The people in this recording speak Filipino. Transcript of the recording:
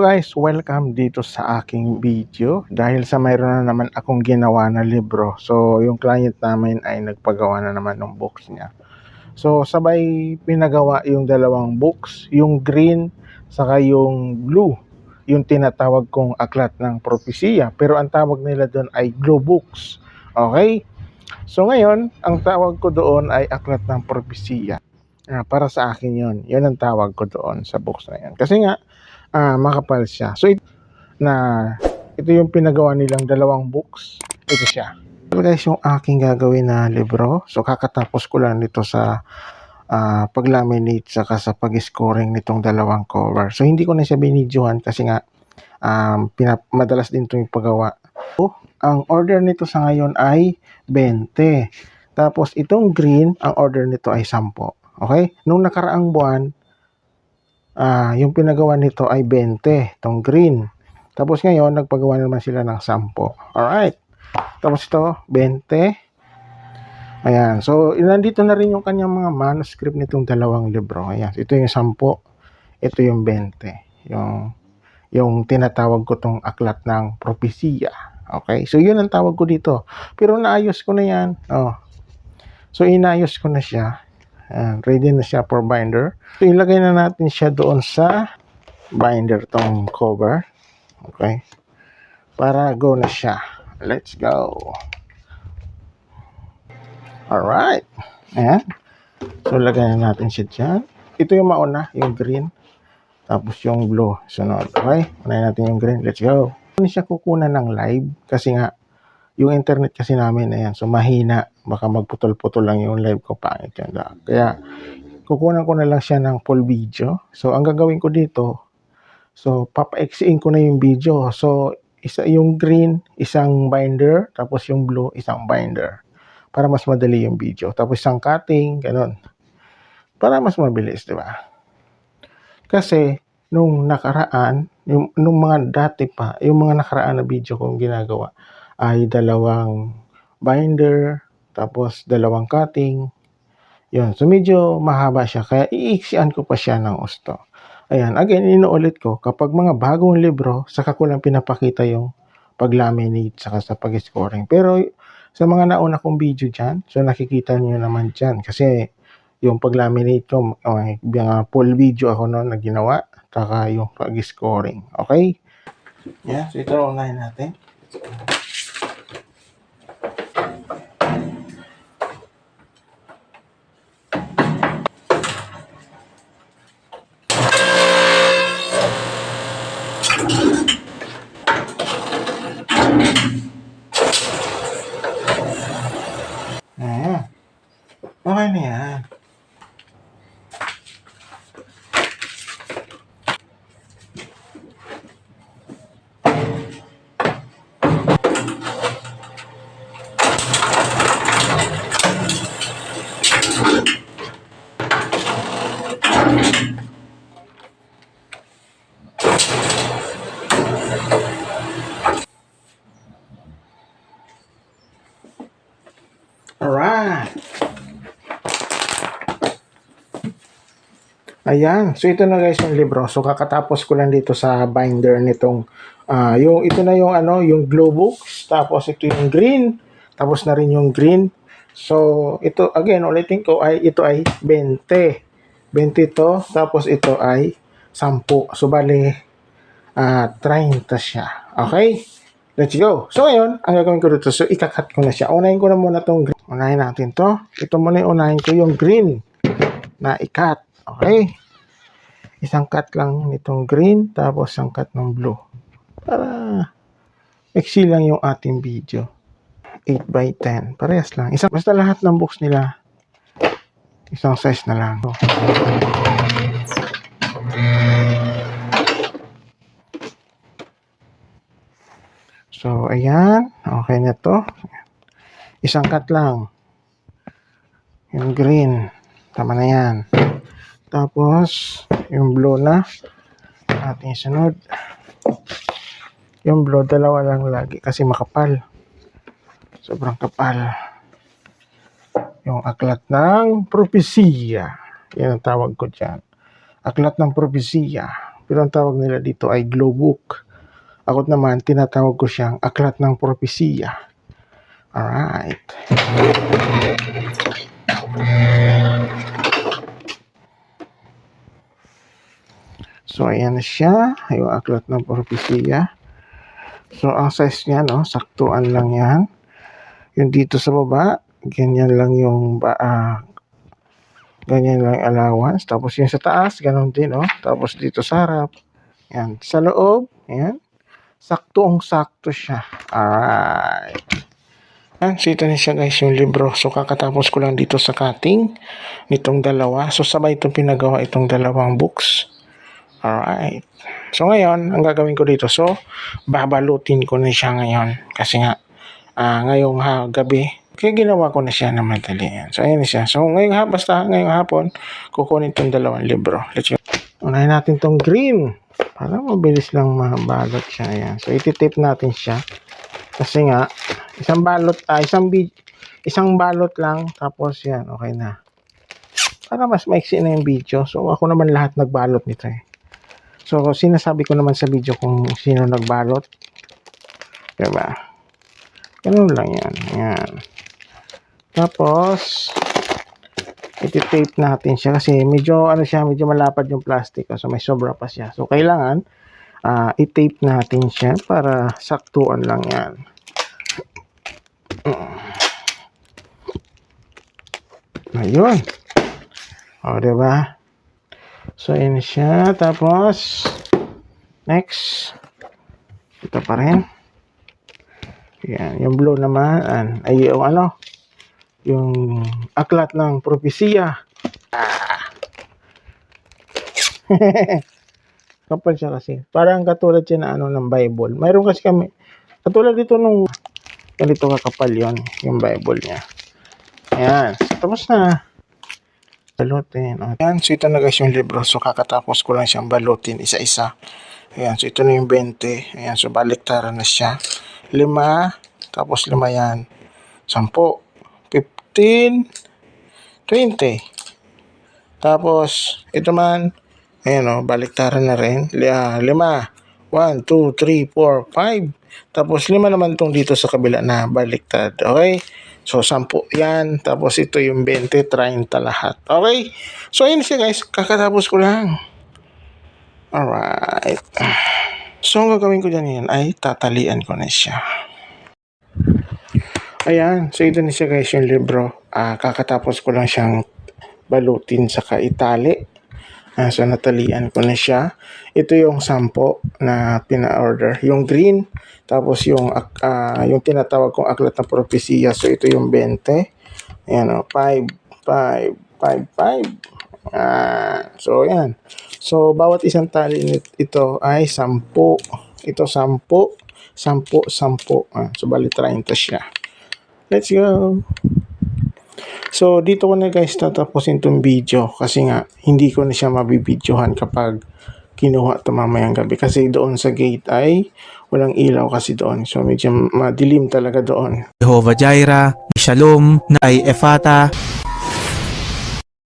Guys, welcome dito sa aking video dahil sa mayroon na naman akong ginawa na libro. So yung client namin ay nagpagawa na naman ng books niya. So sabay pinagawa yung dalawang books, yung green saka yung blue, yung tinatawag kong Aklat ng Propesiya, pero ang tawag nila doon ay Glow Books. Okay? So ngayon, ang tawag ko doon ay Aklat ng Propesiya. Para sa akin yun. Yun ang tawag ko doon sa books na yan. Kasi nga, makapal siya. So ito yung pinagawa nilang dalawang books. Ito siya. So guys, yung aking gagawin na libro. So kakatapos ko lang nito sa pag-laminate saka sa pag-scoring nitong dalawang cover. So hindi ko na siya binidyohan kasi nga madalas din itong paggawa. So, ang order nito sa ngayon ay 20. Tapos itong green, ang order nito ay 10. Okay? Nung nakaraang buwan, yung pinagawa nito ay 20, itong green. Tapos ngayon, nagpagawa naman sila ng 10. Alright. Tapos ito, 20. Ayan. So, nandito na rin yung kanyang mga manuscript nitong dalawang libro. Ayan. Ito yung 10. Ito yung 20. Yung tinatawag ko tong Aklat ng Propesiya. Okay? So, yun ang tawag ko dito. Pero naayos ko na yan. So, inayos ko na siya. Ready na siya for binder. So, ilagay na natin siya doon sa binder tong cover. Okay. Para go na siya. Let's go. Alright. Ayan. So, lagay na natin siya dyan. Ito yung mauna, yung green. Tapos yung blue. Sunod. Okay. Unahin natin yung green. Let's go. Hindi siya kukunan ng live. Kasi nga, yung internet kasi namin, ayan, so mahina. Baka magputol-putol lang yung live ko. Pangit yun. Kaya, kukunan ko na lang siya ng full video. So, ang gagawin ko dito, so, papa-exiin ko na yung video. So, yung green, isang binder. Tapos yung blue, isang binder. Para mas madali yung video. Tapos isang cutting, ganun. Para mas mabilis, di ba? Kasi, nung nakaraan, nung mga dati pa, yung mga nakaraan na video kong ginagawa, ay dalawang binder, tapos dalawang cutting. Yun. So, medyo mahaba siya. Kaya, iiksian ko pa siya ng gusto. Ayan. Again, inuulit ko, kapag mga bagong libro, saka ko lang pinapakita yung pag-laminate saka sa pag-scoring. Pero, sa mga nauna kong video dyan, so nakikita niyo naman dyan. Kasi, yung pag-laminate ko, full video ako noon na ginawa, saka yung pag-scoring. Okay? Yeah. So, ito unahin natin. Okay na yan. Alright. Ayan. So, ito na guys yung libro. So, kakatapos ko lang dito sa binder nitong, ito na yung, yung glow books. Tapos, ito yung green. Tapos na rin yung green. So, ito, again, ulitin ko, ito ay 20. 20 to. Tapos, ito ay 10. So, bali, 30 siya. Okay? Let's go. So, ngayon, ang gagawin ko dito, so, ikakat ko na siya. Unahin ko na muna itong green. Unahin natin to. Ito muna yung unahin ko, yung green na ikat. Okay? Isang cut lang nitong green, tapos isang cut ng blue. Para maiksi lang yung ating video. 8x10. Parehas lang. Basta lahat ng box nila, isang size na lang. So, ayan. Okay na to. Isang cut lang. Yung green. Tama na yan. Tapos, yung blue na. Ating sunod. Yung blue, dalawa lang lagi. Kasi makapal. Sobrang kapal. Yung Aklat ng Propesiya. Yan ang tawag ko dyan. Aklat ng Propesiya. pero ang tawag nila dito ay glow book. Ako naman, tinatawag ko siyang aklat ng propesiya. Alright. So, ayan na siya. Yung aklat ng propesiya. So, ang size niya, no, saktuan lang yan. Yung dito sa baba, ganyan lang yung ganyan lang yung allowance. Tapos yung sa taas, ganun din, no. Tapos dito sa harap, yan. Sa loob, yan. Saktuong-sakto siya. Alright. Yan, so ito na siya guys, yung libro. So, kakatapos ko lang dito sa cutting nitong dalawa. So, sabay itong pinagawa itong dalawang books. Alright. So, ngayon, ang gagawin ko dito, so, babalutin ko na siya ngayon. Kasi nga, ngayong gabi, kaya ginawa ko na siya na madali. Yan. So, ayan na siya. So, basta ngayong hapon, kukunin itong dalawang libro. Let's go. Unahin natin itong green. Para mabilis lang mabalot siya. Ayan. So, iti-tape natin siya. Kasi nga, isang balot lang. Tapos, yan. Okay na. Para mas maiksi na yung video. So, ako naman lahat nagbalot nito eh. So, sinasabi ko naman sa video kung sino nagbalot. Diba? Ganun lang yan. Yan. Tapos, iti-tape natin siya kasi medyo malapad yung plastic. So, may sobra pa siya. So, kailangan i-tape natin siya para saktuan lang yan. Ayun. O, diba? So, yun siya. Tapos, next. Ito pa rin. Yan. Yung blue naman. Ay, yung yung aklat ng propesiya. Kapal siya kasi. Parang katulad siya na ng Bible. Mayroon kasi kami, katulad dito nung ganito kakapal yon yung Bible niya. Ayan. Tapos na. Balutin. Ayan. So, ito na guys yung libro. So, kakatapos ko lang siyang balutin isa-isa. Ayan. So, ito na yung 20. Ayan. So, baliktaran na siya. 5. Tapos 5 yan. 10. 15. 20. Tapos, ito man. Ayan o. Baliktaran na rin. 5. 1, 2, 3, 4, 5. Tapos, 5 naman itong dito sa kabila na baliktad. Okay? So, 10 yan. Tapos, ito yung 20, 30 lahat. Okay? So, ayun siya guys. Kakatapos ko lang. Alright. So, ang gagawin ko dyan yan ay tatalian ko na siya. Ayan. So, ito na siya guys yung libro. Kakatapos ko lang siyang balutin sa kaitali. So, natalian ko na siya. Ito yung 10 na pina-order. Yung green. Tapos yung tinatawag kong aklat ng propesiya. So, ito yung 20. Ayan o. 5, 5, 5, 5. So, ayan. So, bawat isang tali ito ay 10. Ito 10. 10, 10. So, bali 30 siya. Let's go. So, dito ko na guys tatapusin itong video. Kasi nga, hindi ko na siya mabibidyohan kapag kinuha ito mamayang gabi. Kasi doon sa gate ay walang ilaw kasi doon. So, medyo madilim talaga doon. Jehovah Jireh, Shalom, Nay Efata.